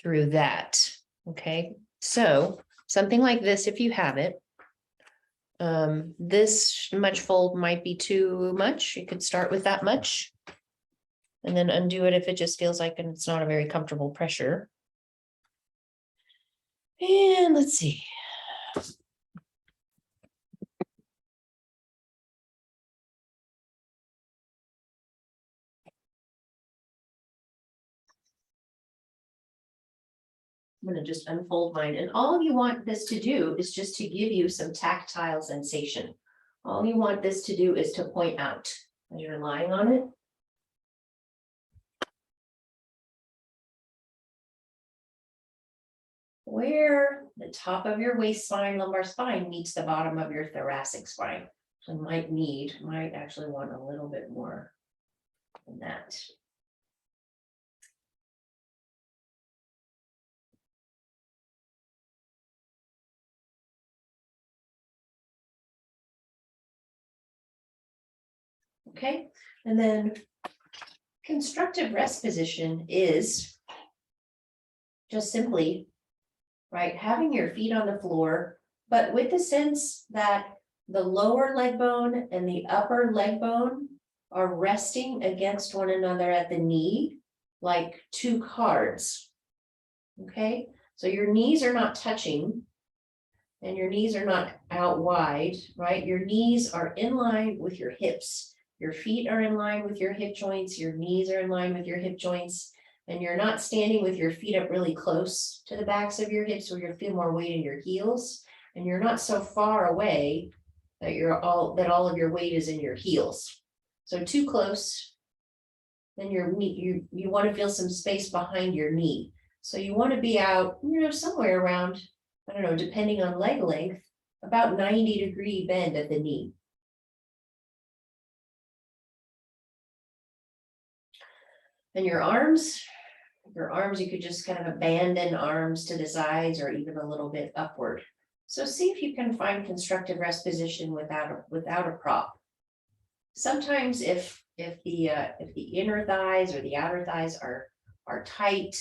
through that. Okay, so something like this, if you have it. This much fold might be too much. You could start with that much. And then undo it if it just feels like it's not a very comfortable pressure. And let's see. I'm going to just unfold mine. And all you want this to do is just to give you some tactile sensation. All you want this to do is to point out as you're lying on it. Where the top of your waist spine, lumbar spine meets the bottom of your thoracic spine. So might actually want a little bit more than that. Okay, and then constructive rest position is just simply, right, having your feet on the floor, but with the sense that the lower leg bone and the upper leg bone are resting against one another at the knee, like two cards. Okay, so your knees are not touching and your knees are not out wide, right? Your knees are in line with your hips. Your feet are in line with your hip joints. Your knees are in line with your hip joints. And you're not standing with your feet up really close to the backs of your hips where you feel more weight in your heels. And you're not so far away that all of your weight is in your heels. So too close, then you want to feel some space behind your knee. So you want to be out, somewhere around, I don't know, depending on leg length, about 90-degree bend at the knee. And your arms, you could just kind of abandon arms to the sides or even a little bit upward. So see if you can find constructive rest position without a prop. Sometimes if the inner thighs or the outer thighs are tight,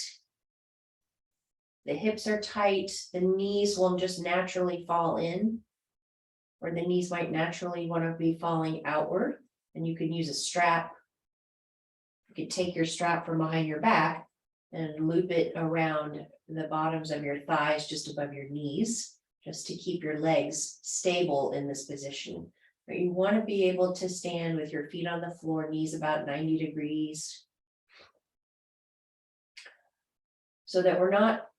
the hips are tight, the knees will just naturally fall in, or the knees might naturally want to be falling outward, and you can use a strap. You could take your strap from behind your back and loop it around the bottoms of your thighs just above your knees, just to keep your legs stable in this position. But you want to be able to stand with your feet on the floor, knees about 90 degrees, so that we're not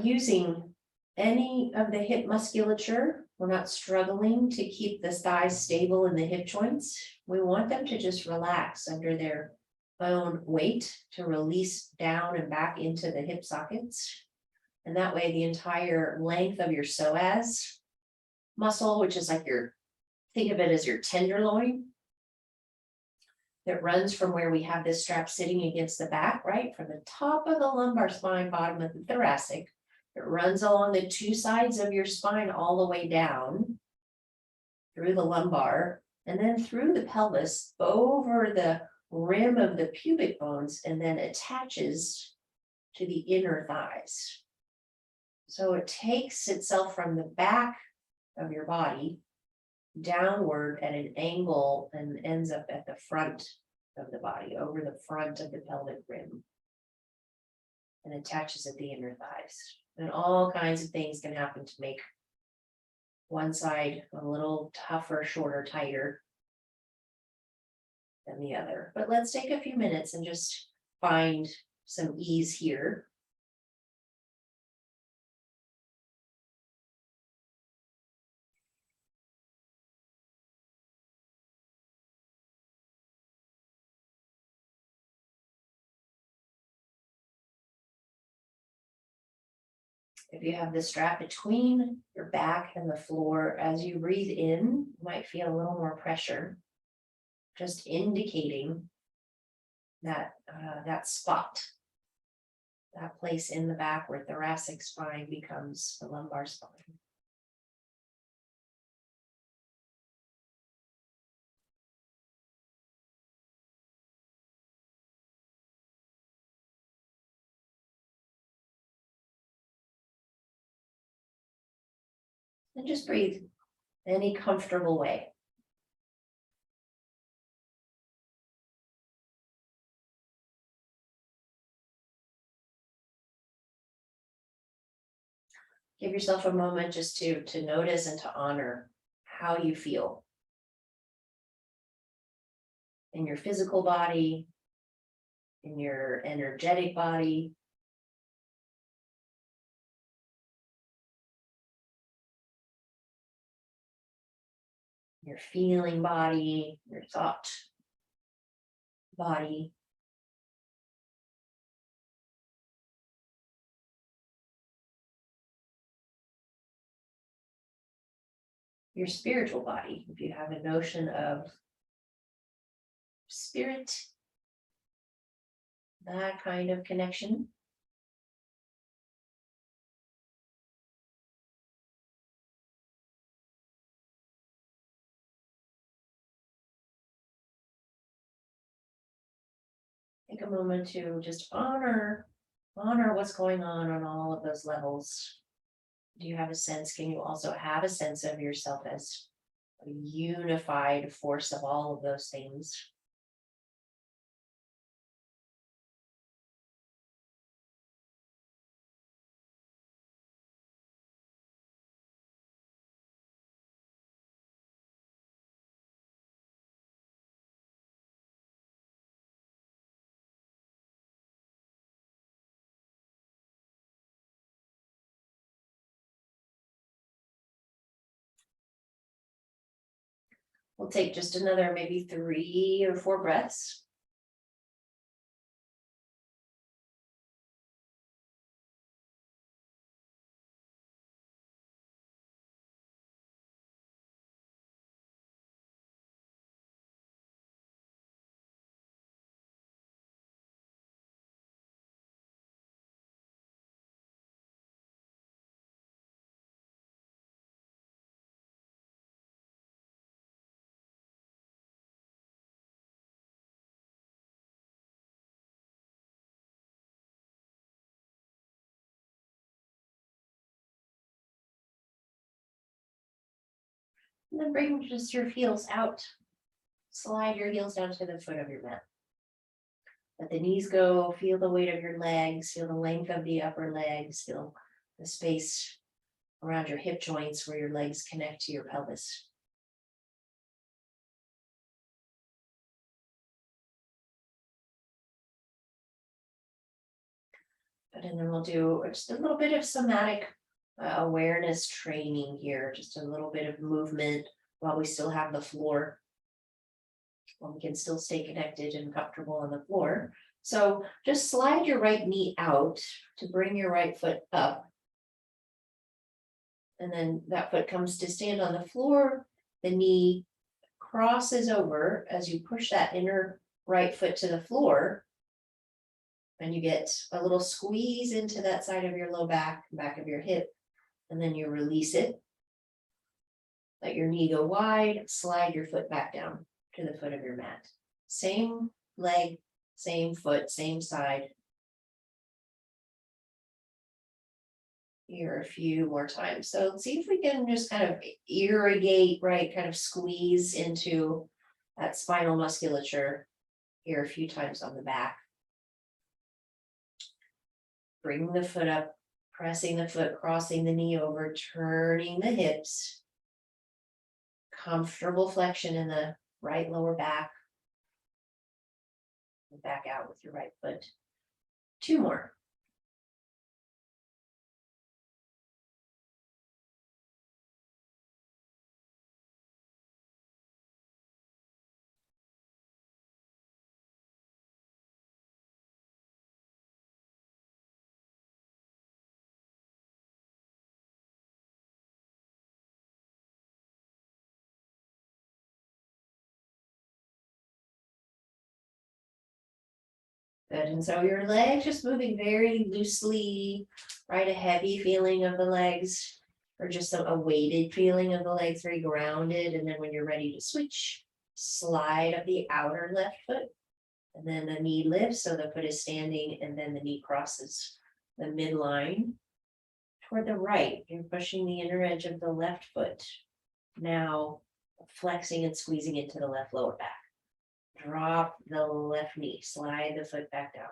using any of the hip musculature. We're not struggling to keep the thighs stable in the hip joints. We want them to just relax under their own weight, to release down and back into the hip sockets. And that way the entire length of your psoas muscle, which is like think of it as your tenderloin, that runs from where we have this strap sitting against the back, right? From the top of the lumbar spine, bottom of the thoracic, it runs along the two sides of your spine all the way down through the lumbar and then through the pelvis over the rim of the pubic bones, and then attaches to the inner thighs. So it takes itself from the back of your body downward at an angle and ends up at the front of the body, over the front of the pelvic rim, and attaches at the inner thighs. And all kinds of things can happen to make one side a little tougher, shorter, tighter than the other. But let's take a few minutes and just find some ease here. If you have the strap between your back and the floor, as you breathe in, you might feel a little more pressure, just indicating that that spot, that place in the back where thoracic spine becomes the lumbar spine. And just breathe any comfortable way. Give yourself a moment just to notice and to honor how you feel in your physical body, in your energetic body. Your feeling body, your thought body. Your spiritual body, if you have a notion of spirit, that kind of connection. Take a moment to just honor what's going on all of those levels. Do you have a sense? Can you also have a sense of yourself as a unified force of all of those things? We'll take just another maybe 3 or 4 breaths. And then bring just your heels out. Slide your heels down to the foot of your mat. Let the knees go, feel the weight of your legs, feel the length of the upper legs, feel the space around your hip joints where your legs connect to your pelvis. And then we'll do just a little bit of somatic awareness training here, just a little bit of movement while we still have the floor. Well, we can still stay connected and comfortable on the floor. So just slide your right knee out to bring your right foot up. And then that foot comes to stand on the floor. The knee crosses over as you push that inner right foot to the floor. And you get a little squeeze into that side of your low back of your hip. And then you release it. Let your knee go wide, slide your foot back down to the foot of your mat. Same leg, same foot, same side. Here a few more times. So let's see if we can just kind of irrigate, right? Kind of squeeze into that spinal musculature here a few times on the back. Bring the foot up, pressing the foot, crossing the knee over, turning the hips. Comfortable flexion in the right lower back. And back out with your right foot. 2 more. Good, and so your legs just moving very loosely, right? A heavy feeling of the legs, or just a weighted feeling of the legs, very grounded. And then when you're ready to switch, slide up the outer left foot, and then the knee lifts, so the foot is standing, and then the knee crosses the midline toward the right, you're pushing the inner edge of the left foot. Now flexing and squeezing into the left lower back. Drop the left knee, slide the foot back down.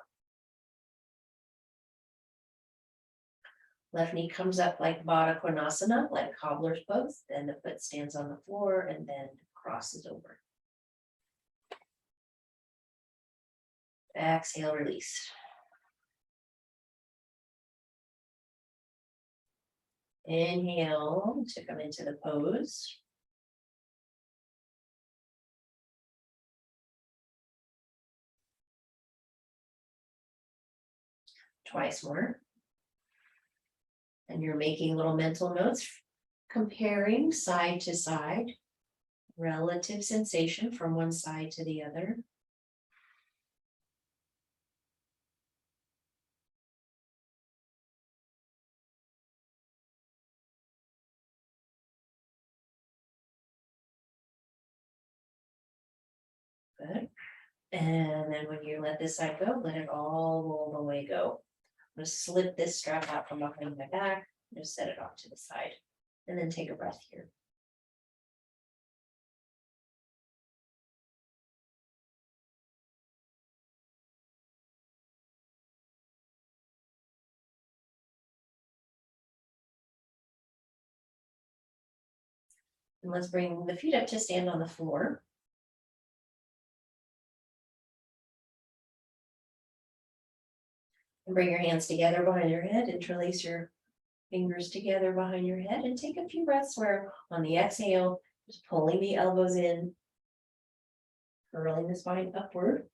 Left knee comes up like Baddha Konasana, like cobbler's pose. Then the foot stands on the floor and then crosses over. Exhale, release. Inhale to come into the pose. Twice more. And you're making little mental notes, comparing side to side, relative sensation from one side to the other. Good. And then when you let this side go, let it all the way go. I'm going to slip this strap out from behind my back, just set it off to the side, and then take a breath here. And let's bring the feet up to stand on the floor. And bring your hands together behind your head, interlace your fingers together behind your head, and take a few breaths where on the exhale, just pulling the elbows in, curling the spine upward.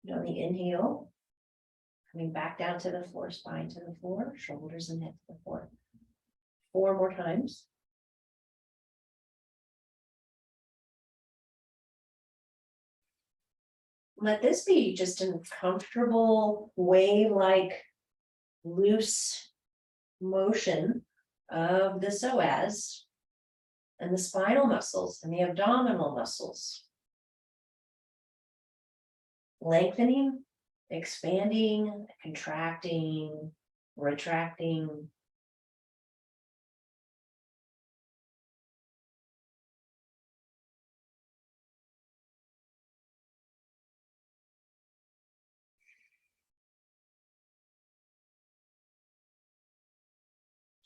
And on the inhale, coming back down to the floor, spine to the floor, shoulders and head to the floor. 4 more times. Let this be just a comfortable wave-like loose motion of the psoas and the spinal muscles and the abdominal muscles. Lengthening, expanding, contracting, retracting.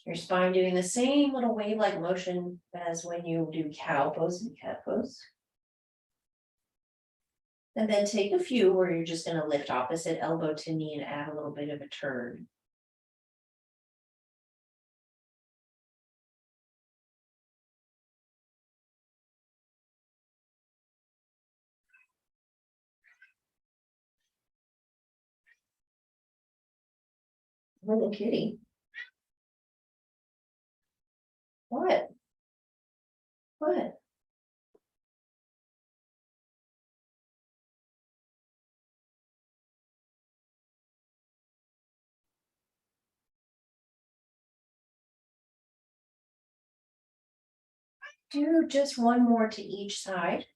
Your spine doing the same little wave-like motion as when you do cow pose and cat pose. And then take a few where you're just going to lift opposite elbow to knee and add a little bit of a turn. Little kitty. What? What? Do just one more to each side.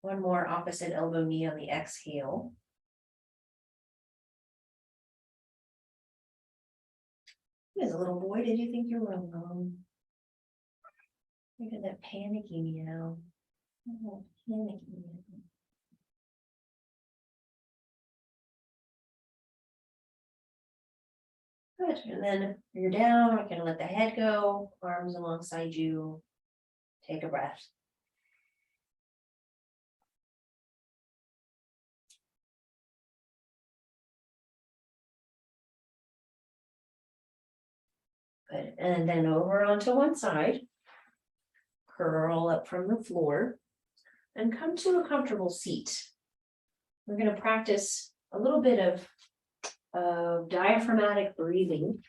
One more opposite elbow knee on the exhale. As a little boy, did you think you were alone? Look at that panicky meow. Oh, panicky meow. Good, and then you're down, we're gonna let the head go, arms alongside you. Take a breath. Good, and then over onto one side. Curl up from the floor and come to a comfortable seat. We're going to practice a little bit of diaphragmatic breathing.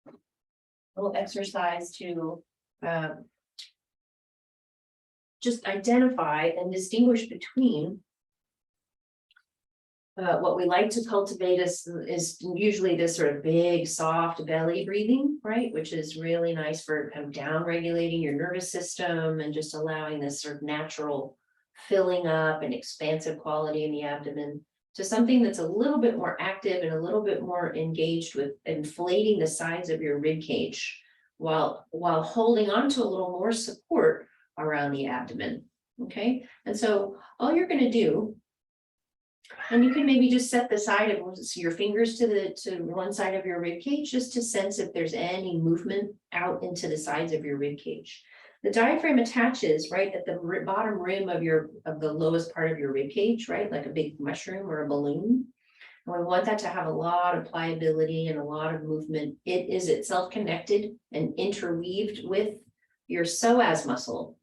A little exercise to just identify and distinguish between what we like to cultivate is usually this sort of big, soft belly breathing, right? Which is really nice for kind of down regulating your nervous system and just allowing this sort of natural filling up and expansive quality in the abdomen. to something that's a little bit more active and a little bit more engaged with inflating the sides of your rib cage while holding on to a little more support around the abdomen. Okay, and so all you're going to do, and you can maybe just set the side of your fingers to one side of your rib cage just to sense if there's any movement out into the sides of your rib cage. The diaphragm attaches right at the bottom rim of the lowest part of your rib cage, right, like a big mushroom or a balloon. And we want that to have a lot of pliability and a lot of movement. It is itself connected and interweaved with your psoas muscle.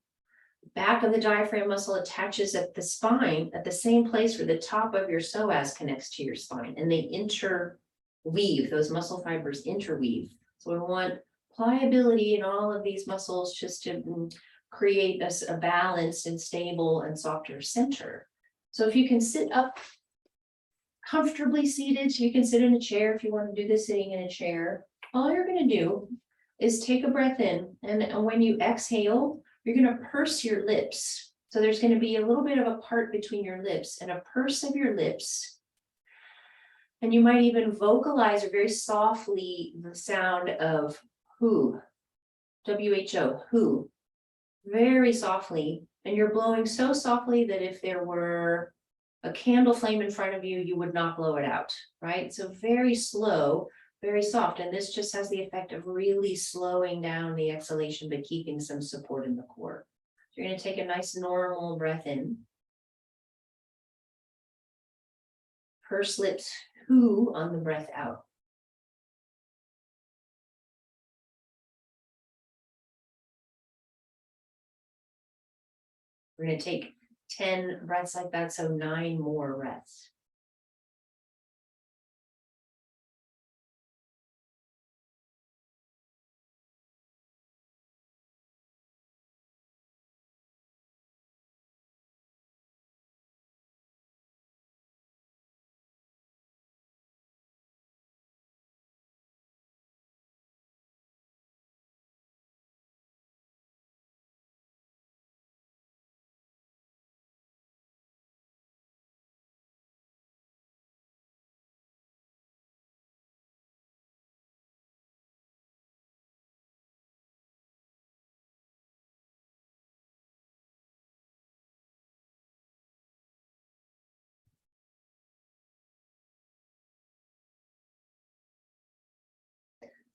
Back of the diaphragm muscle attaches at the spine at the same place where the top of your psoas connects to your spine, and they interweave, those muscle fibers interweave. So we want pliability in all of these muscles just to create a balanced and stable and softer center. So if you can sit up comfortably seated, you can sit in a chair if you want to do this sitting in a chair. All you're going to do is take a breath in, and when you exhale, you're going to purse your lips. So there's going to be a little bit of a part between your lips and a purse of your lips. And you might even vocalize or very softly the sound of who, WHO, who, very softly. And you're blowing so softly that if there were a candle flame in front of you, you would not blow it out, right? So very slow, very soft. And this just has the effect of really slowing down the exhalation, but keeping some support in the core. So you're going to take a nice normal breath in. Purse lips, who on the breath out. We're going to take 10 breaths like that, so 9 more breaths.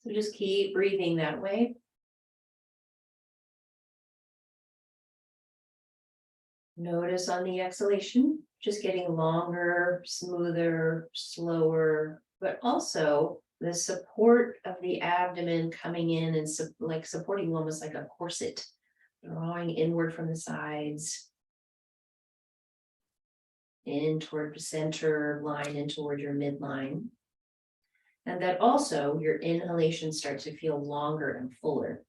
So just keep breathing that way. Notice on the exhalation, just getting longer, smoother, slower, but also the support of the abdomen coming in and like supporting almost like a corset, drawing inward from the sides, in toward the center line and toward your midline. And that also your inhalation starts to feel longer and fuller.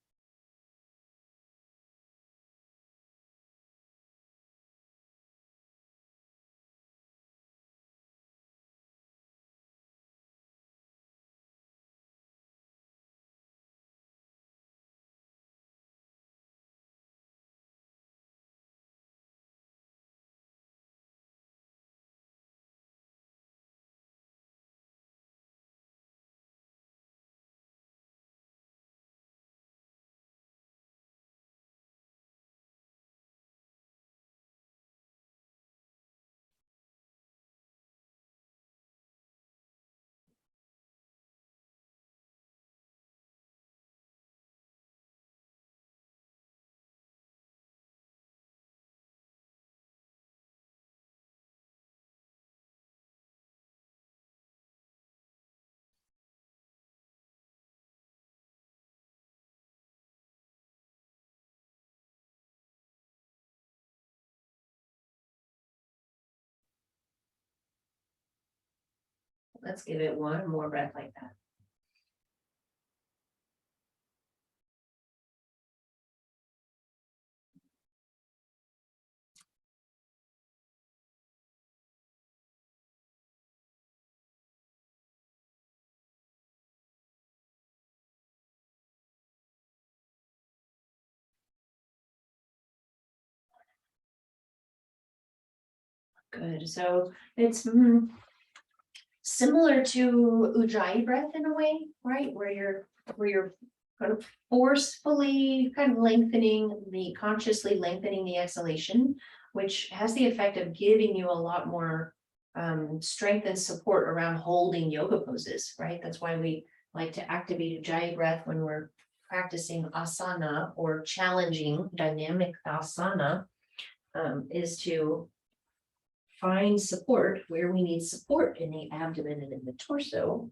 Let's give it one more breath like that. Good, so it's similar to Ujjayi breath in a way, right? Where you're kind of forcefully kind of consciously lengthening the exhalation, which has the effect of giving you a lot more strength and support around holding yoga poses, right? That's why we like to activate Ujjayi breath when we're practicing asana or challenging dynamic asana, is to find support where we need support in the abdomen and in the torso.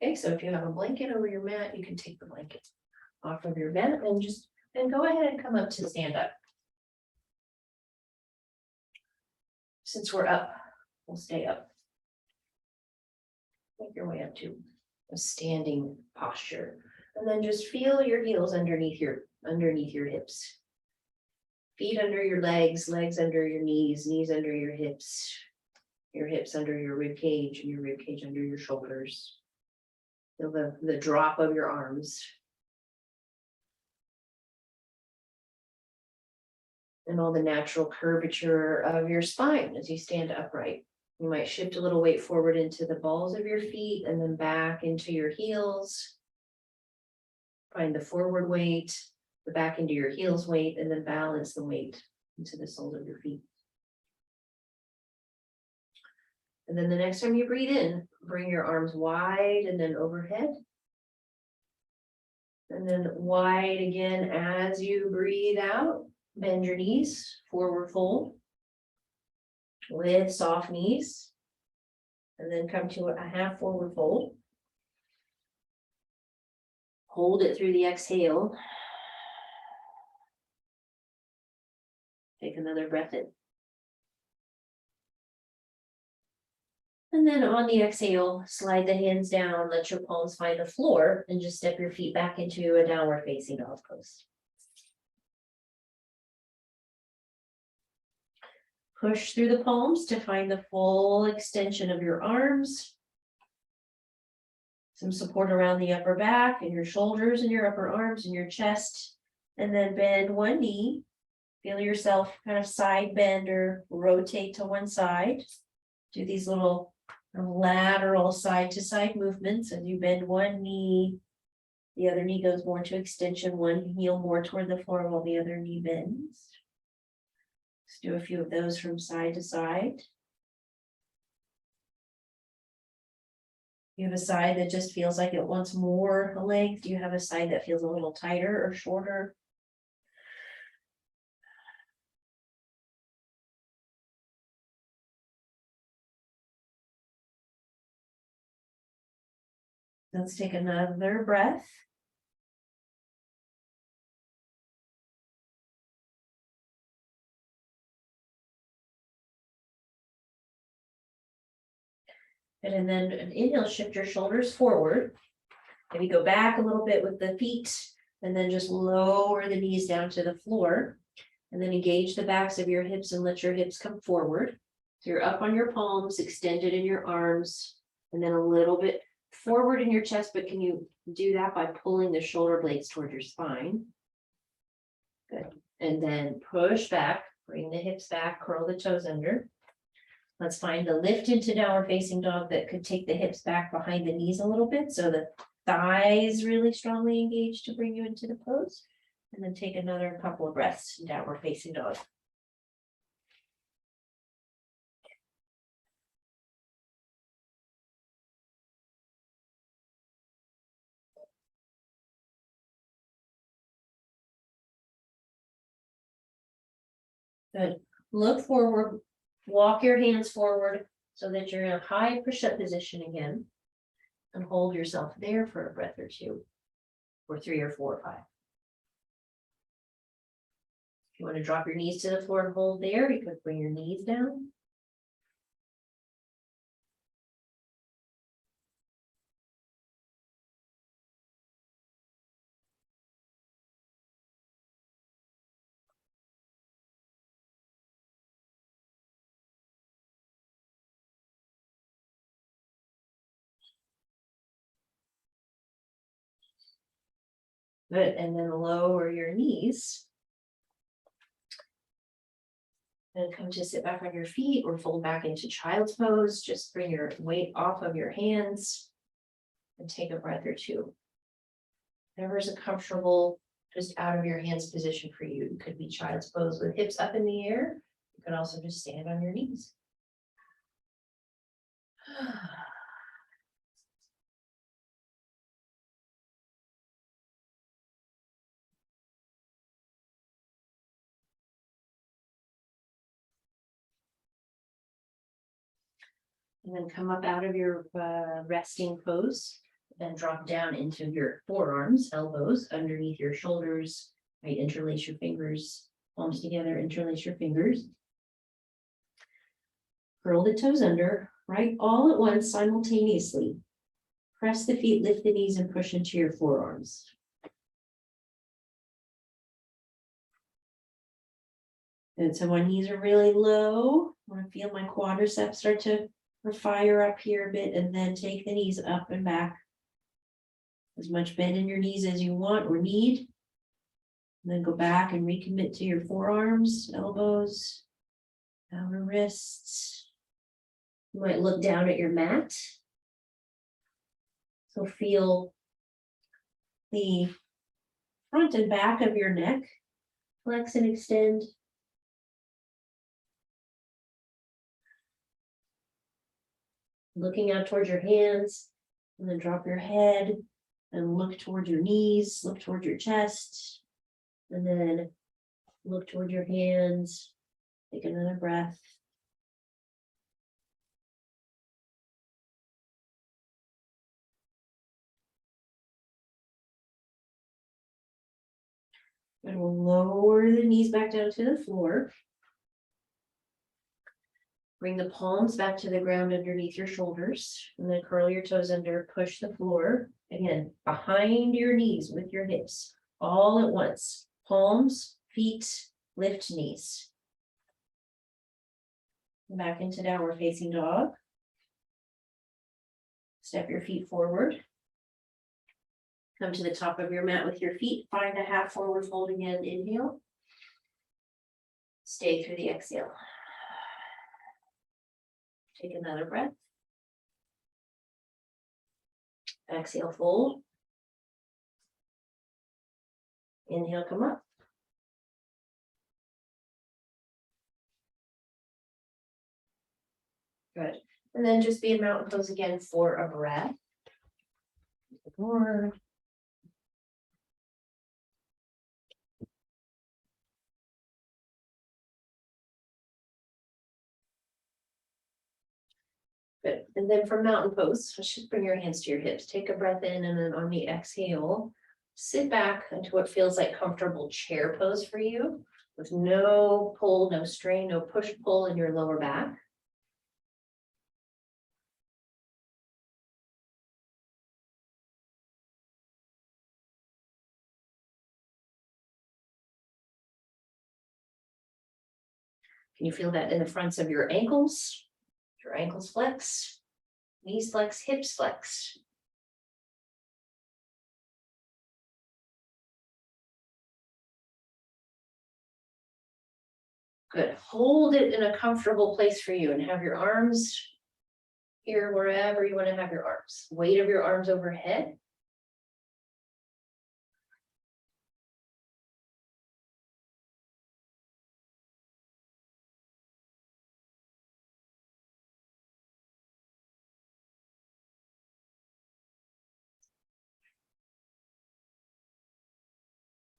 Okay, so if you have a blanket over your mat, you can take the blanket off of your mat and go ahead and come up to stand up. Since we're up, we'll stay up. Make your way up to a standing posture, and then just feel your heels underneath your hips. Feet under your legs, legs under your knees, knees under your hips under your rib cage, and your rib cage under your shoulders. Feel the drop of your arms. And all the natural curvature of your spine as you stand upright. You might shift a little weight forward into the balls of your feet and then back into your heels. Find the forward weight, the back into your heels weight, and then balance the weight into the soles of your feet. And then the next time you breathe in, bring your arms wide and then overhead. And then wide again as you breathe out. Bend your knees, forward fold with soft knees. And then come to a half forward fold. Hold it through the exhale. Take another breath in. And then on the exhale, slide the hands down, let your palms find the floor, and just step your feet back into a downward facing dog pose. Push through the palms to find the full extension of your arms. Some support around the upper back and your shoulders and your upper arms and your chest. And then bend one knee. Feel yourself kind of side bend or rotate to one side. Do these little lateral side to side movements as you bend one knee. The other knee goes more to extension, one heel more toward the floor while the other knee bends. Let's do a few of those from side to side. You have a side that just feels like it wants more length. Do you have a side that feels a little tighter or shorter? Let's take another breath. And then an inhale, shift your shoulders forward. Maybe go back a little bit with the feet, and then just lower the knees down to the floor. And then engage the backs of your hips and let your hips come forward. So you're up on your palms, extended in your arms, and then a little bit forward in your chest, but can you do that by pulling the shoulder blades toward your spine? Good. And then push back, bring the hips back, curl the toes under. Let's find the lift into downward facing dog that could take the hips back behind the knees a little bit so the thighs really strongly engaged to bring you into the pose. And then take another couple of breaths in downward facing dog. Good. Look forward, walk your hands forward so that you're in a high push-up position again. And hold yourself there for a breath or two, or 3 or 4 or 5. If you want to drop your knees to the floor and hold there, you could bring your knees down. Good, and then lower your knees. And come to sit back on your feet or fold back into child's pose. Just bring your weight off of your hands and take a breath or two. Whatever is a comfortable, just out of your hands position for you. It could be child's pose with hips up in the air. You could also just stand on your knees. And then come up out of your resting pose and drop down into your forearms, elbows underneath your shoulders. Right, interlace your fingers, palms together, interlace your fingers. Curl the toes under, right, all at once simultaneously. Press the feet, lift the knees, and push into your forearms. And so my knees are really low. I want to feel my quadriceps start to fire up here a bit, and then take the knees up and back. As much bend in your knees as you want or need. And then go back and recommit to your forearms, elbows, outer wrists. You might look down at your mat. So feel the front and back of your neck flex and extend. Looking out towards your hands, and then drop your head and look toward your knees, look toward your chest, and then look toward your hands. Take another breath. And we'll lower the knees back down to the floor. Bring the palms back to the ground underneath your shoulders, and then curl your toes under, push the floor. Again, behind your knees with your hips, all at once. Palms, feet, lift knees. Back into downward facing dog. Step your feet forward. Come to the top of your mat with your feet. Find a half forward fold again. Inhale. Stay through the exhale. Take another breath. Exhale, fold. Inhale, come up. Good. And then just be in mountain pose again for a breath. More. Good. And then for mountain pose, just bring your hands to your hips. Take a breath in, and then on the exhale, sit back into what feels like comfortable chair pose for you, with no pull, no strain, no push pull in your lower back. Can you feel that in the fronts of your ankles? Your ankles flex, knees flex, hips flex. Good. Hold it in a comfortable place for you and have your arms here, wherever you want to have your arms. Weight of your arms overhead.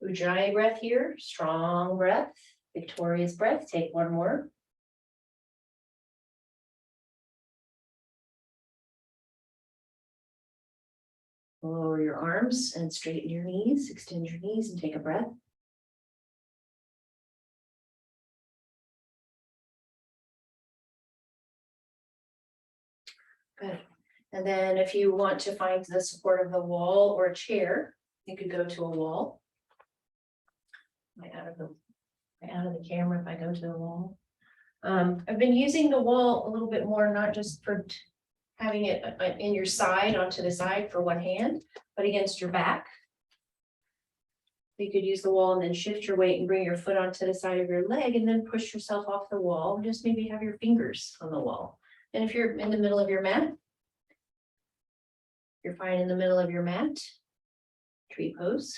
Ujjayi breath here, strong breath, victorious breath. Take one more. Lower your arms and straighten your knees, extend your knees and take a breath. Good. And then if you want to find the support of the wall or a chair, you could go to a wall. Out of the camera if I go to the wall. I've been using the wall a little bit more, not just for having it in your side, onto the side for one hand, but against your back. You could use the wall and then shift your weight and bring your foot onto the side of your leg and then push yourself off the wall. Just maybe have your fingers on the wall. And if you're in the middle of your mat, you're fine in the middle of your mat, tree pose.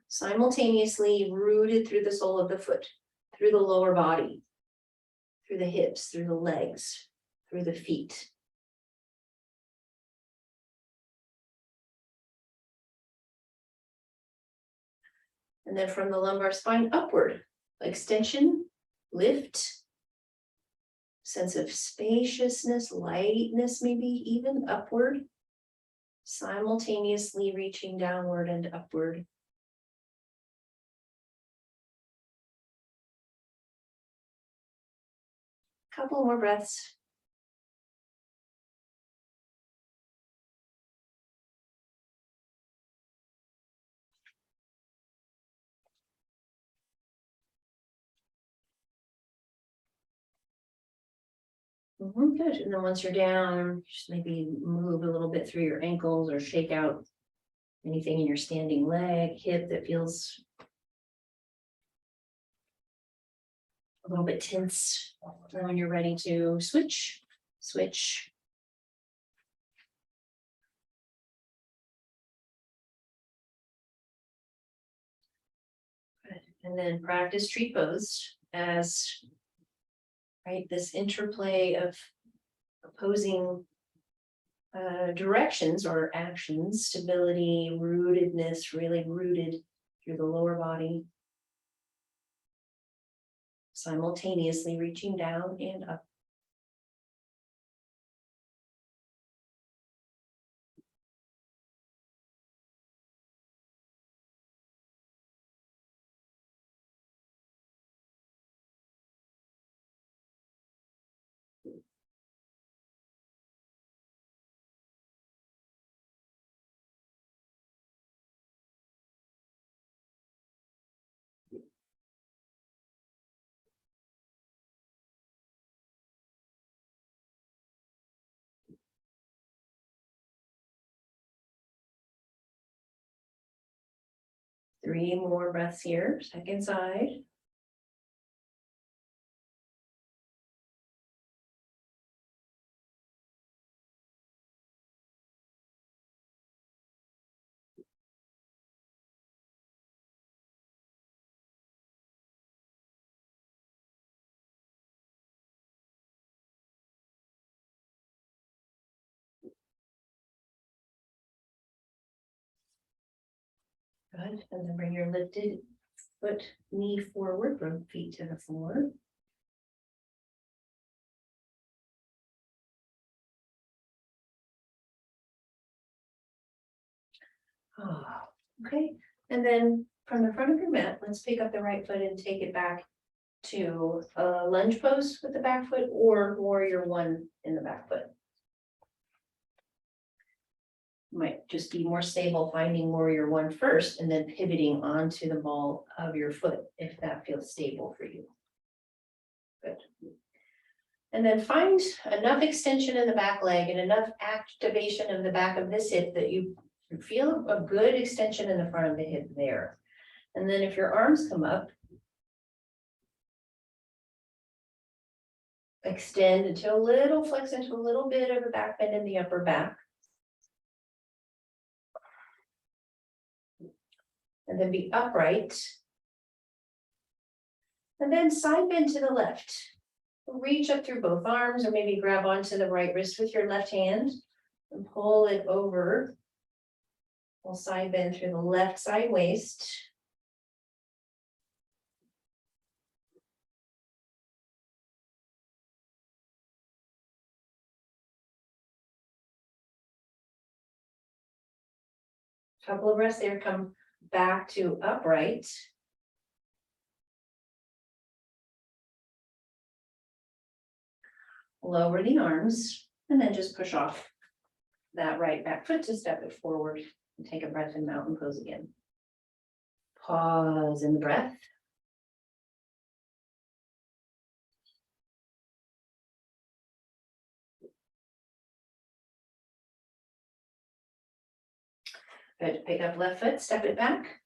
Simultaneously rooted through the sole of the foot, through the lower body, through the hips, through the legs, through the feet. And then from the lumbar spine upward, extension, lift, sense of spaciousness, lightness, maybe even upward, simultaneously reaching downward and upward. Couple more breaths. Good. And then once you're down, just maybe move a little bit through your ankles or shake out anything in your standing leg, hip that feels a little bit tense. And when you're ready to switch. Good. And then practice tree pose as, right, this interplay of opposing directions or actions, stability, rootedness, really rooted through the lower body, simultaneously reaching down and up. Three more breaths here, second side. Good, and then bring your lifted foot, knee forward, bring feet to the floor. Oh, okay, and then from the front of your mat, let's pick up the right foot and take it back to a lunge pose with the back foot or warrior one in the back foot. Might just be more stable finding warrior one first and then pivoting onto the ball of your foot if that feels stable for you. Good. And then find enough extension in the back leg and enough activation of the back of this hip that you feel a good extension in the front of the hip there. And then if your arms come up, extend into a little, flex into a little bit of a back bend in the upper back. And then be upright. And then side bend to the left. Reach up through both arms or maybe grab onto the right wrist with your left hand and pull it over. We'll side bend through the left side waist. Couple of breaths there, come back to upright. Lower the arms and then just push off that right back foot to step it forward and take a breath in mountain pose again. Pause in the breath. Good. Pick up left foot, step it back.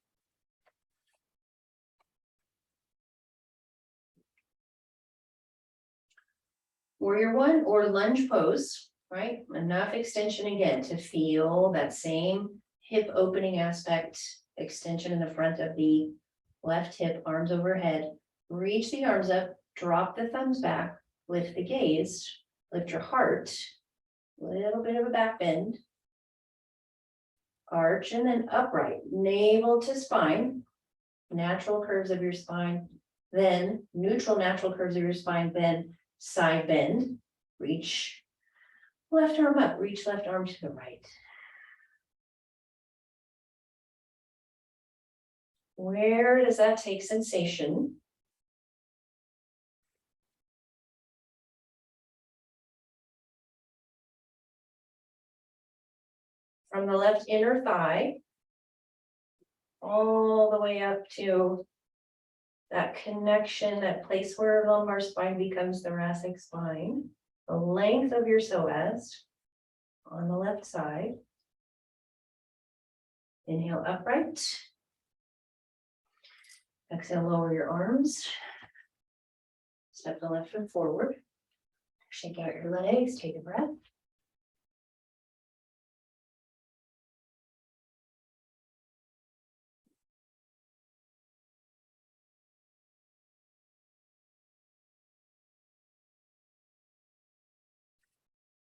Warrior one or lunge pose, right? Enough extension again to feel that same hip opening aspect, extension in the front of the left hip, arms overhead. Reach the arms up, drop the thumbs back, lift the gaze, lift your heart, little bit of a back bend. Arch and then upright, navel to spine, natural curves of your spine, then neutral natural curves of your spine, then side bend, reach left arm up, reach left arm to the right. Where does that take sensation? From the left inner thigh, all the way up to that connection, that place where lumbar spine becomes thoracic spine, the length of your psoas on the left side. Inhale upright. Exhale, lower your arms. Step the left foot forward. Shake out your legs, take a breath.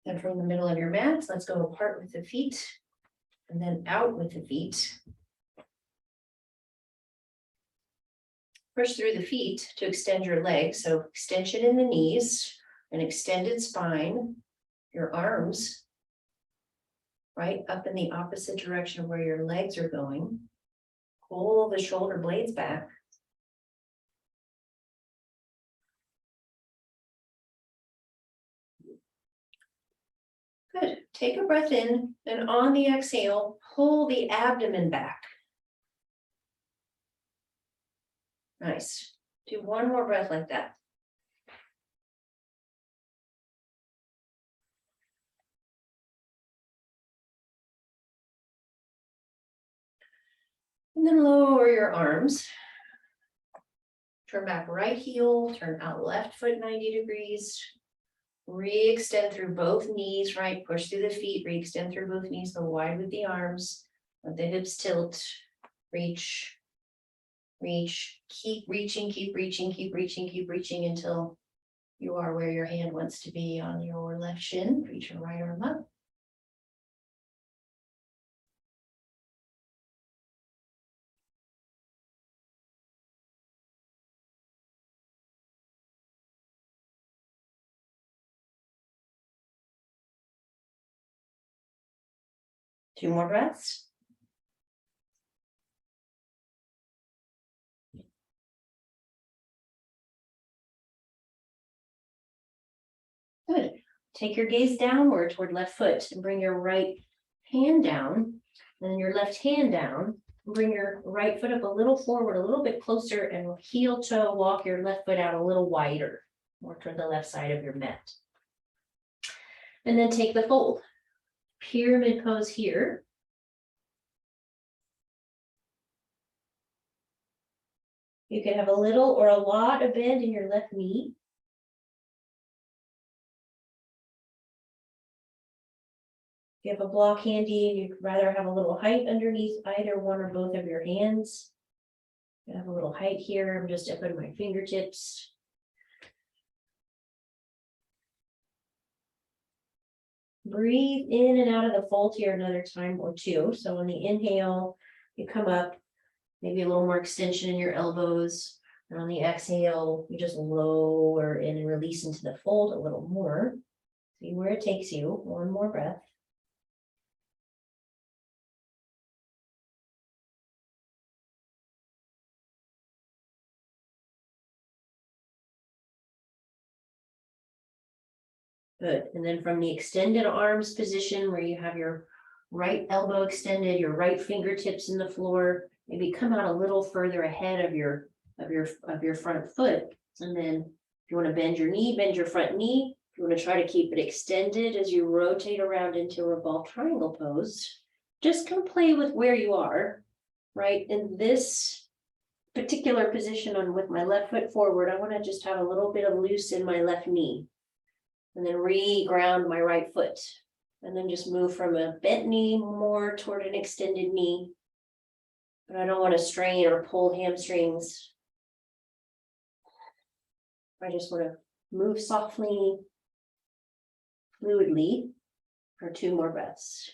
And from the middle of your mat, let's go apart with the feet and then out with the feet. Push through the feet to extend your legs. So extension in the knees, an extended spine, your arms, right up in the opposite direction of where your legs are going. Pull the shoulder blades back. Good. Take a breath in, and on the exhale, pull the abdomen back. Nice. Do one more breath like that. And then lower your arms. Turn back right heel, turn out left foot 90 degrees. Re-extend through both knees, right? Push through the feet, re-extend through both knees, go wide with the arms. Let the hips tilt. Reach, reach, keep reaching, keep reaching, keep reaching, keep reaching until you are where your hand wants to be on your left shin. Reach your right arm up. Two more breaths. Good. Take your gaze downward toward left foot and bring your right hand down, and your left hand down. Bring your right foot up a little forward, a little bit closer, and heel toe walk your left foot out a little wider, more toward the left side of your mat. And then take the fold. Pyramid pose here. You can have a little or a lot of bend in your left knee. If you have a block handy, you'd rather have a little height underneath either one or both of your hands. I have a little height here. I'm just up in my fingertips. Breathe in and out of the fold here another time or two. So on the inhale, you come up, maybe a little more extension in your elbows. And on the exhale, you just lower in and release into the fold a little more. See where it takes you. One more breath. Good, and then from the extended arms position where you have your right elbow extended, your right fingertips in the floor, maybe come out a little further ahead of your front foot. And then if you want to bend your knee, bend your front knee. If you want to try to keep it extended as you rotate around into a revolved triangle pose, just come play with where you are, right? In this particular position on with my left foot forward, I want to just have a little bit of loose in my left knee. And then re-ground my right foot. And then just move from a bent knee more toward an extended knee. But I don't want to strain or pull hamstrings. I just want to move softly, fluidly for 2 more breaths.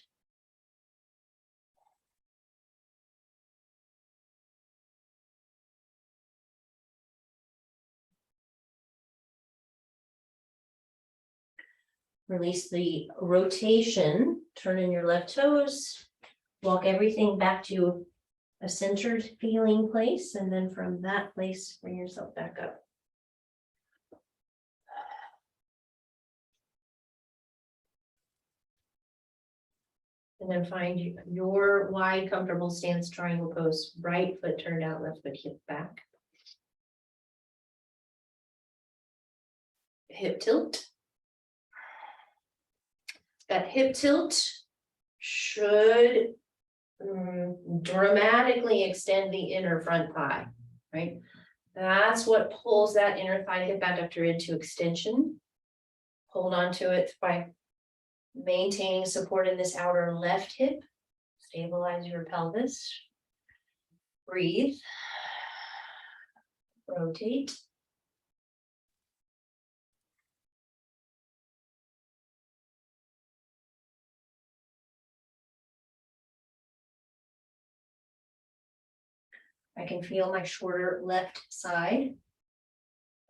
Release the rotation, turn in your left toes, walk everything back to a centered feeling place, and then from that place, bring yourself back up. And then find your wide, comfortable stance, triangle pose, right foot turned out, left foot hip back. Hip tilt. That hip tilt should dramatically extend the inner front thigh, right? That's what pulls that inner thigh hip adductor into extension. Hold on to it by maintaining support in this outer left hip. Stabilize your pelvis. Breathe. Rotate. I can feel my shorter left side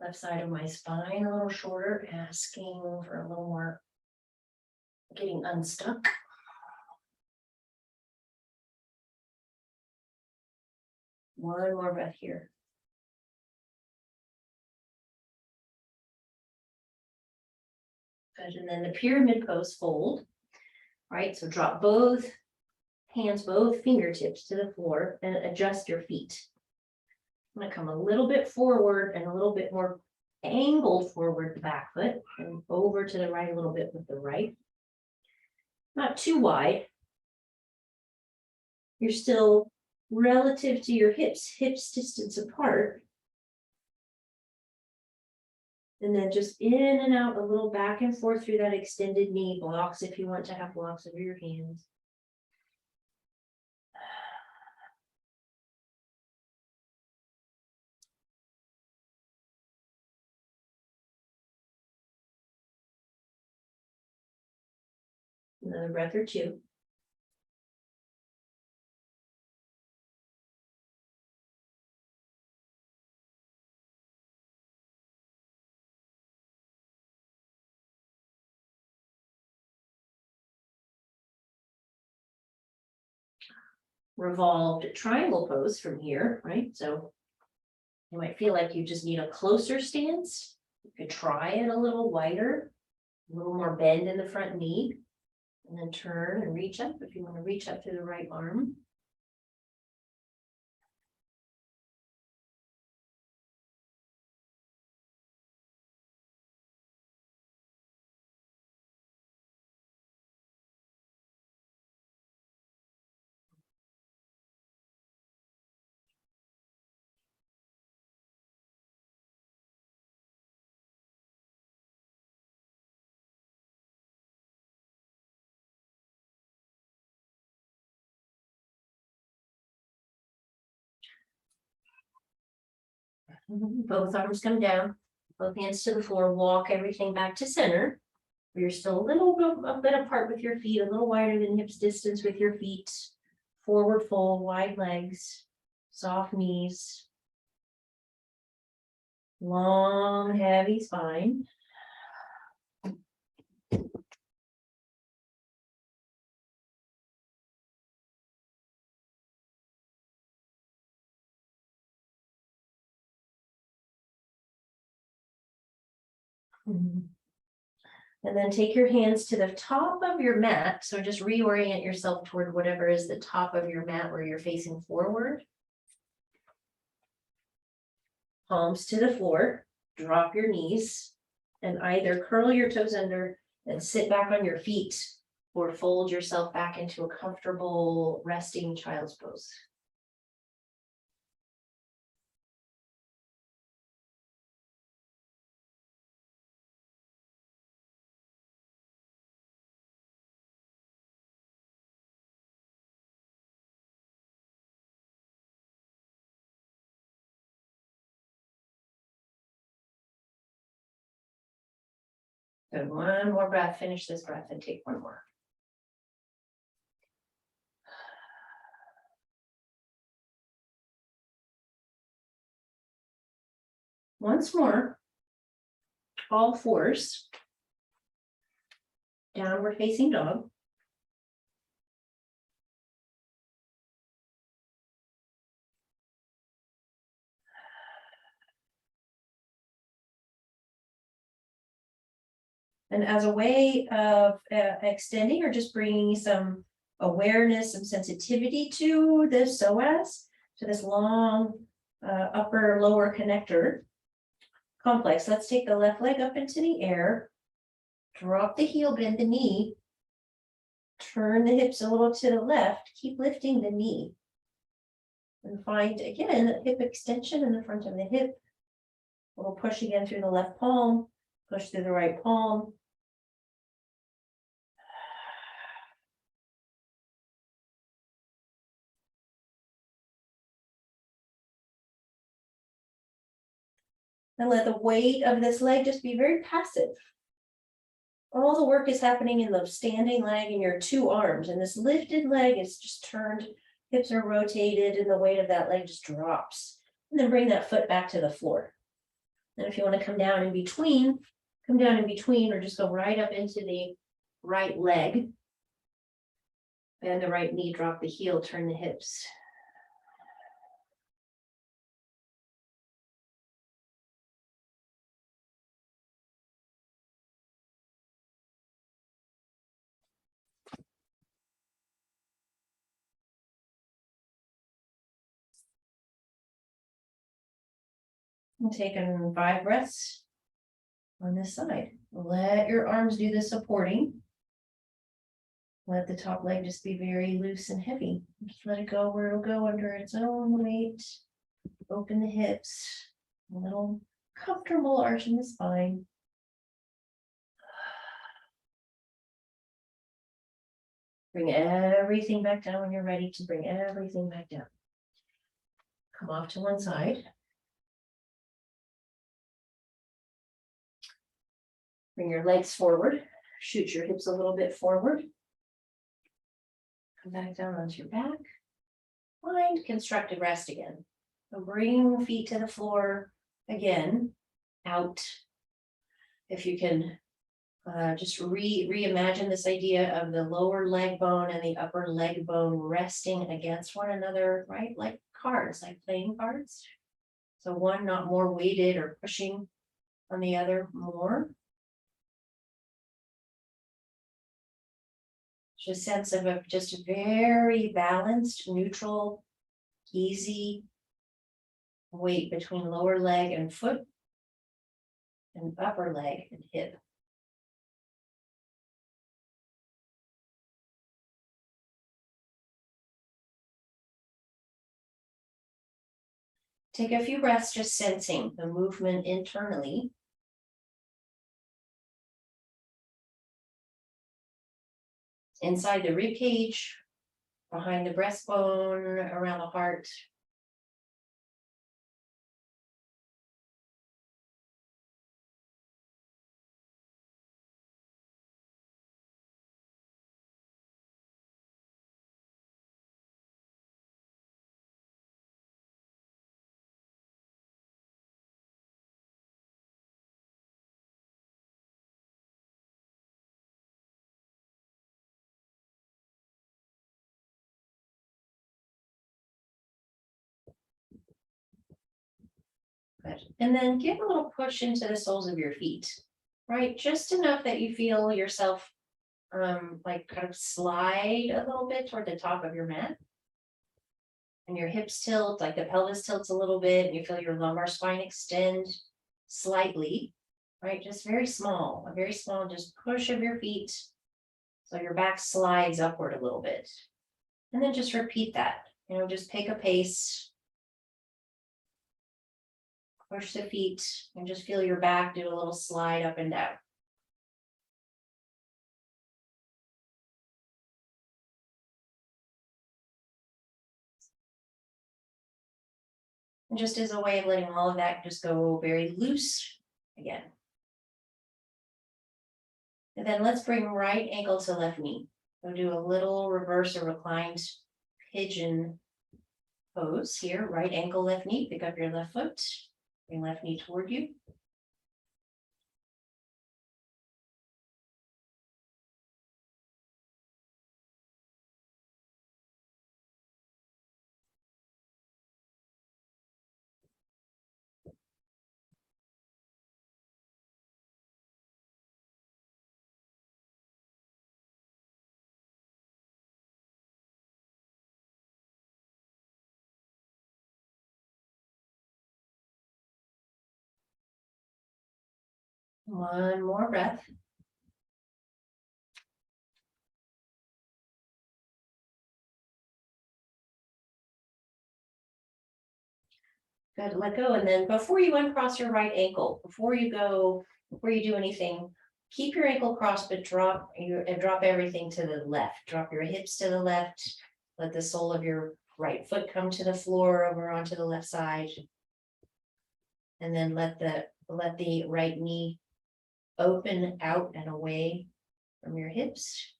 of my spine a little shorter, asking for a little more getting unstuck. One more breath here. Good, and then the pyramid pose fold, right? So drop both hands, both fingertips to the floor and adjust your feet. I'm gonna come a little bit forward and a little bit more angled forward the back foot and over to the right a little bit with the right. Not too wide. You're still relative to your hips distance apart. And then just in and out a little back and forth through that extended knee, blocks if you want to have blocks of your hands. Another breath or two. Revolved triangle pose from here, right? So you might feel like you just need a closer stance. You could try it a little wider, a little more bend in the front knee, and then turn and reach up if you want to reach up through the right arm. Both arms come down, both hands to the floor, walk everything back to center. You're still a bit apart with your feet, a little wider than hips distance with your feet. Forward fold, wide legs, soft knees. Long, heavy spine. And then take your hands to the top of your mat. So just reorient yourself toward whatever is the top of your mat where you're facing forward. Palms to the floor, drop your knees, and either curl your toes under and sit back on your feet or fold yourself back into a comfortable resting child's pose. Good, one more breath, finish this breath and take one more. Once more, all fours, downward facing dog. And as a way of extending or just bringing some awareness, some sensitivity to the psoas, to this long upper lower connector complex, let's take the left leg up into the air, drop the heel, bend the knee, turn the hips a little to the left, keep lifting the knee. And find again a hip extension in the front of the hip. A little push again through the left palm, push through the right palm. And let the weight of this leg just be very passive. All the work is happening in the standing leg and your two arms, and this lifted leg is just turned, hips are rotated, and the weight of that leg just drops. And then bring that foot back to the floor. And if you want to come down in between, or just go right up into the right leg. Bend the right knee, drop the heel, turn the hips. And taking 5 breaths on this side. Let your arms do the supporting. Let the top leg just be very loose and heavy. Just let it go where it'll go under its own weight. Open the hips. A little comfortable arch in the spine. Bring everything back down when you're ready to bring everything back down. Come off to one side. Bring your legs forward. Shoot your hips a little bit forward. Come back down onto your back. Find constructive rest again. So bring feet to the floor again, out. If you can just reimagine this idea of the lower leg bone and the upper leg bone resting against one another, right? Like cards, like playing cards. So one not more weighted or pushing on the other more. Just a sense of a just very balanced, neutral, easy weight between lower leg and foot and upper leg and hip. Take a few breaths just sensing the movement internally. Inside the rib cage, behind the breastbone, around the heart. Good. And then give a little push into the soles of your feet. right? Just enough that you feel yourself like kind of slide a little bit toward the top of your mat. And your hips tilt, like the pelvis tilts a little bit, and you feel your lumbar spine extend slightly, right? Just very small, a very small just push of your feet. So your back slides upward a little bit. And then just repeat that, just pick a pace. Push the feet and just feel your back do a little slide up and down. And just as a way of letting all of that just go very loose again. And then let's bring right ankle to left knee. We'll do a little reverse or reclined pigeon pose here. Right ankle, left knee, pick up your left foot, bring left knee toward you. One more breath. Good, let go. And then before you uncross your right ankle, before you do anything, keep your ankle crossed, but drop everything to the left. Drop your hips to the left. Let the sole of your right foot come to the floor over onto the left side. And then let the right knee open out and away from your hips.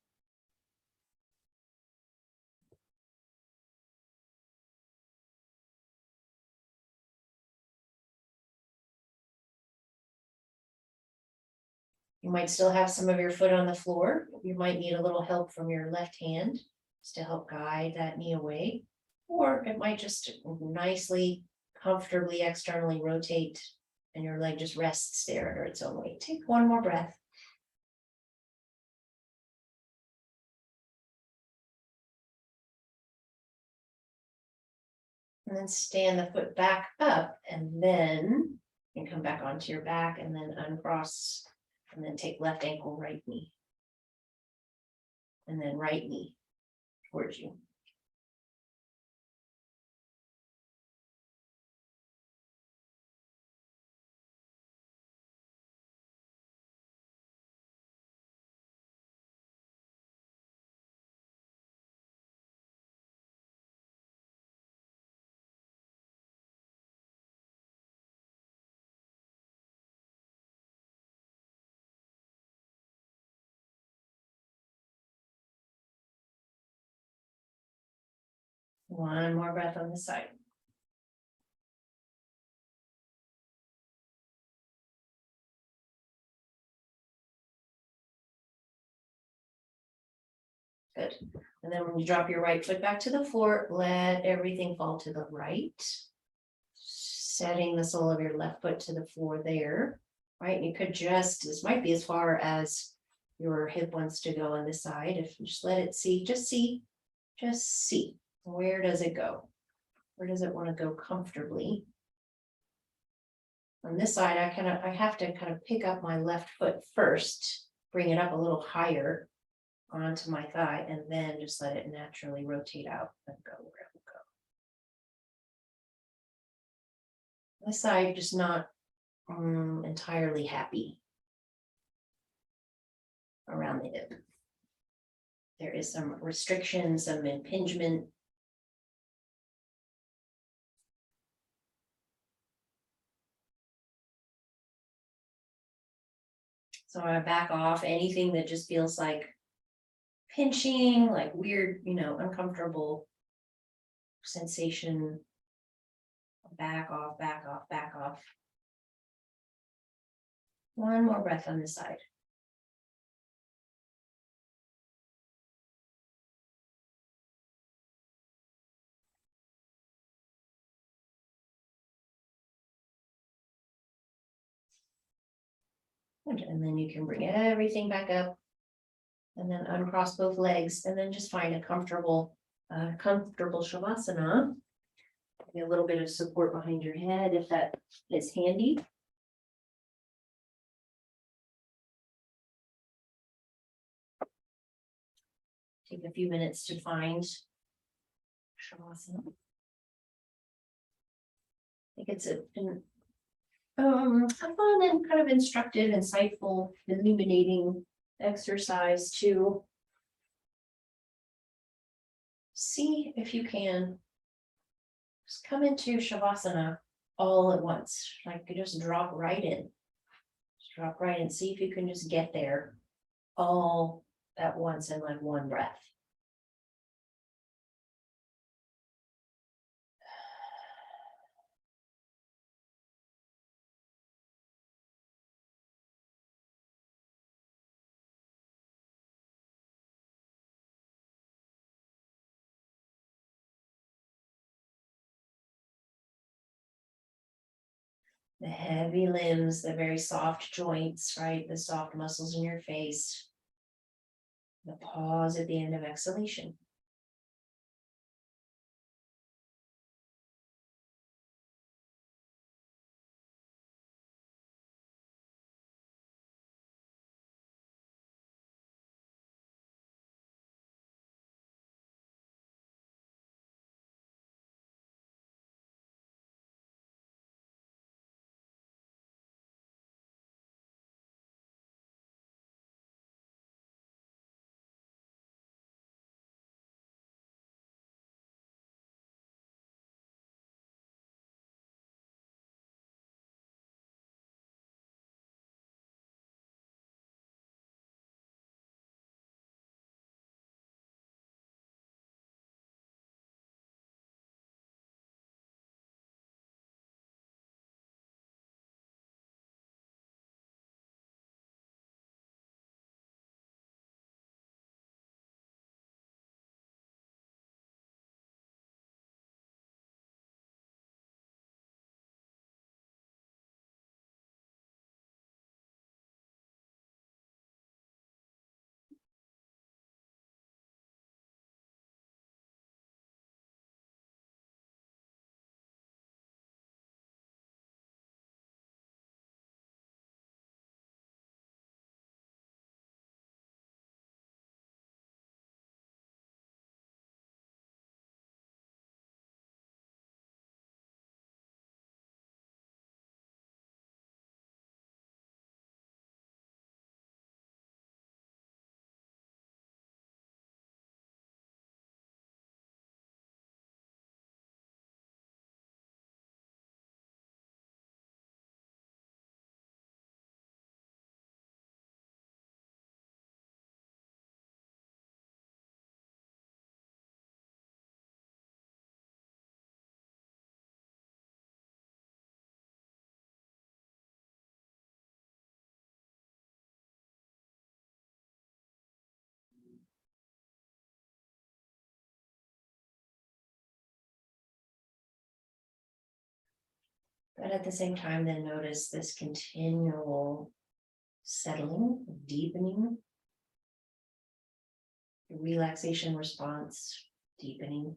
You might still have some of your foot on the floor. You might need a little help from your left hand just to help guide that knee away. Or it might just nicely, comfortably, externally rotate and your leg just rests there under its own weight. Take one more breath. And then stand the foot back up, and then you can come back onto your back and then uncross, and then take left ankle, right knee. And then right knee towards you. One more breath on this side. Good. And then when you drop your right foot back to the floor, let everything fall to the right. Setting the sole of your left foot to the floor there, right? And you could this might be as far as your hip wants to go on this side. If you just let it see. Where does it go? Where does it want to go comfortably? On this side, I have to kind of pick up my left foot first, bring it up a little higher onto my thigh, and then just let it naturally rotate out and go where it will go. This side, just not entirely happy around the hip. There is some restriction, some impingement. So I back off anything that just feels like pinching, like weird, uncomfortable sensation. Back off, back off, back off. One more breath on this side. And then you can bring everything back up. And then uncross both legs and then just find a comfortable shavasana. Maybe a little bit of support behind your head if that is handy. Take a few minutes to find shavasana. I think it's a fun and kind of instructive, insightful, illuminating exercise to see if you can just come into shavasana all at once, like you just drop right in. Just drop right in, see if you can just get there all at once in like one breath. The heavy limbs, the very soft joints, right? The soft muscles in your face. The pause at the end of exhalation. But at the same time, then notice this continual settling, deepening, the relaxation response, deepening.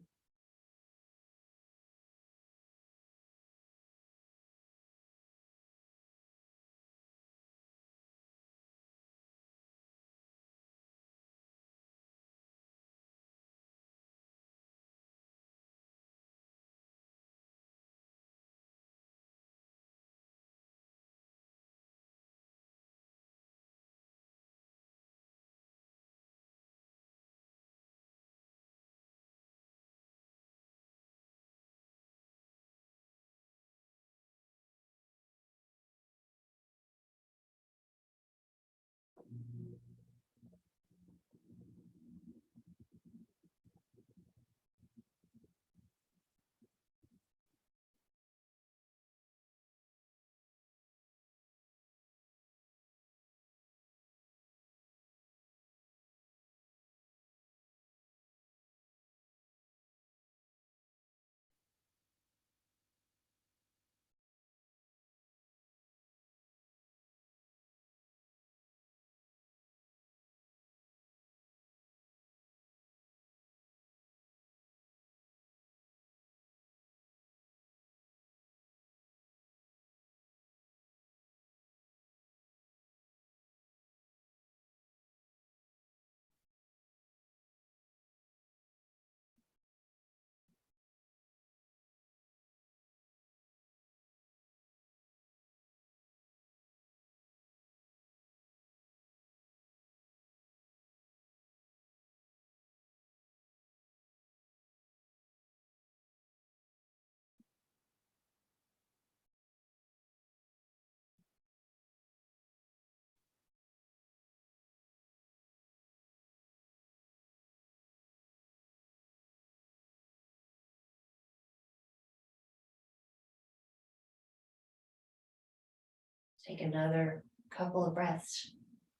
Take another couple of breaths.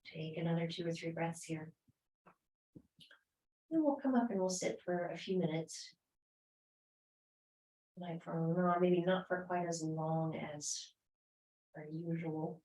Take another 2 or 3 breaths here. And we'll come up and we'll sit for a few minutes. Like for, no, maybe not for quite as long as our usual.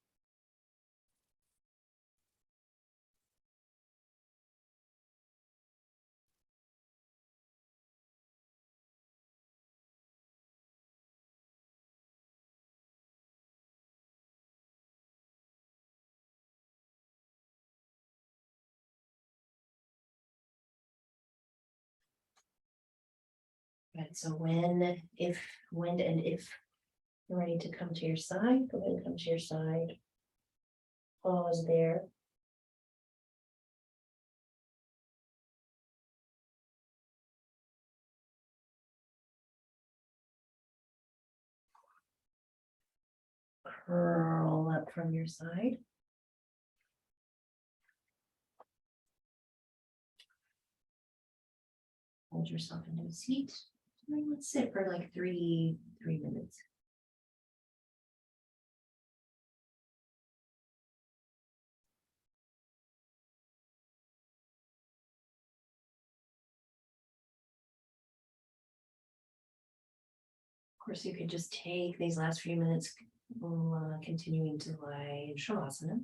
Right, so when and if you're ready to come to your side, go ahead and come to your side. Pause there. Curl up from your side. Hold yourself into a seat. And let's sit for like three minutes. Of course, you could just take these last few minutes continuing to lie in Shavasana.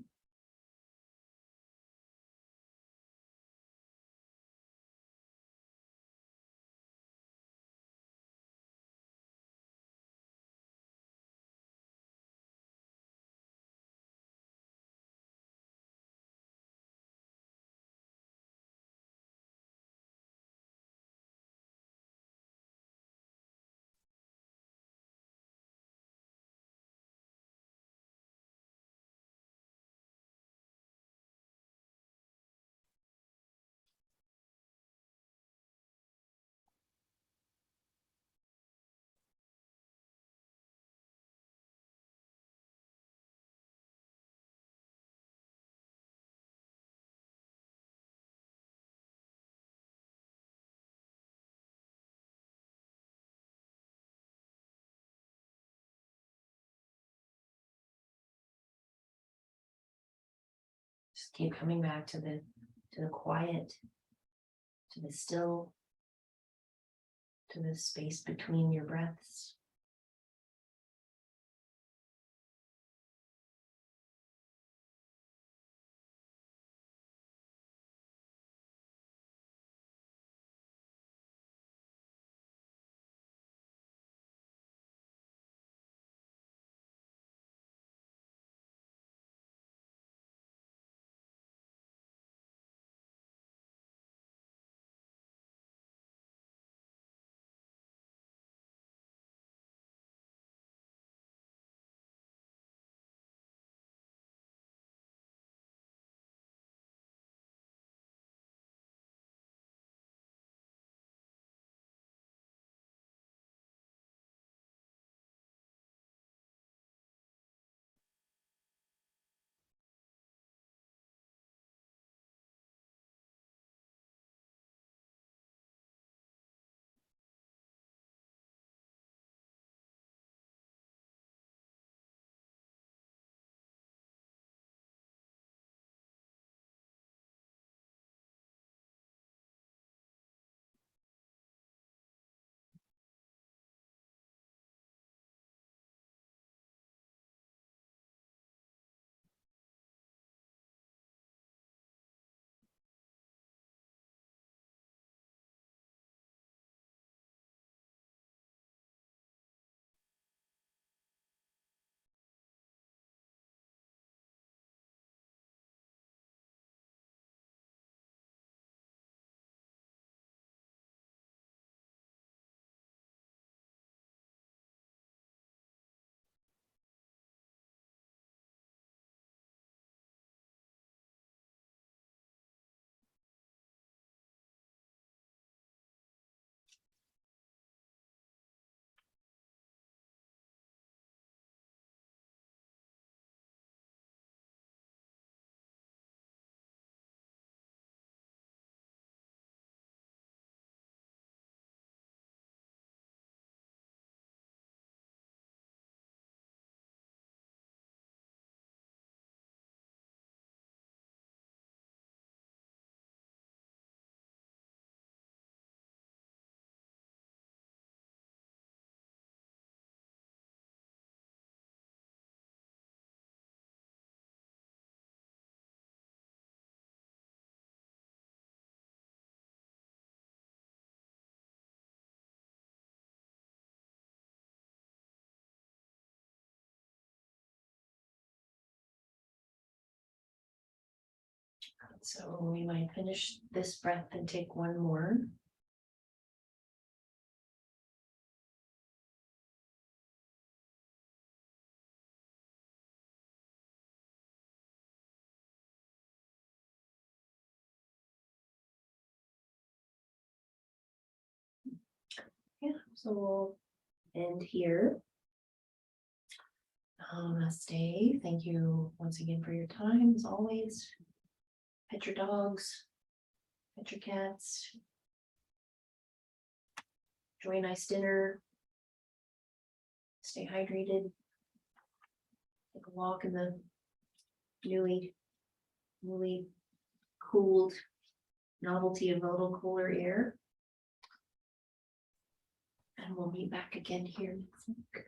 Just keep coming back to the quiet, to the still, to the space between your breaths. So we might finish this breath and take one more. Yeah, so we'll end here. Namaste. Thank you once again for your time, as always. Pet your dogs, pet your cats. Enjoy a nice dinner. Stay hydrated. Take a walk in the newly cooled novelty of a little cooler air. And we'll meet back again here next week.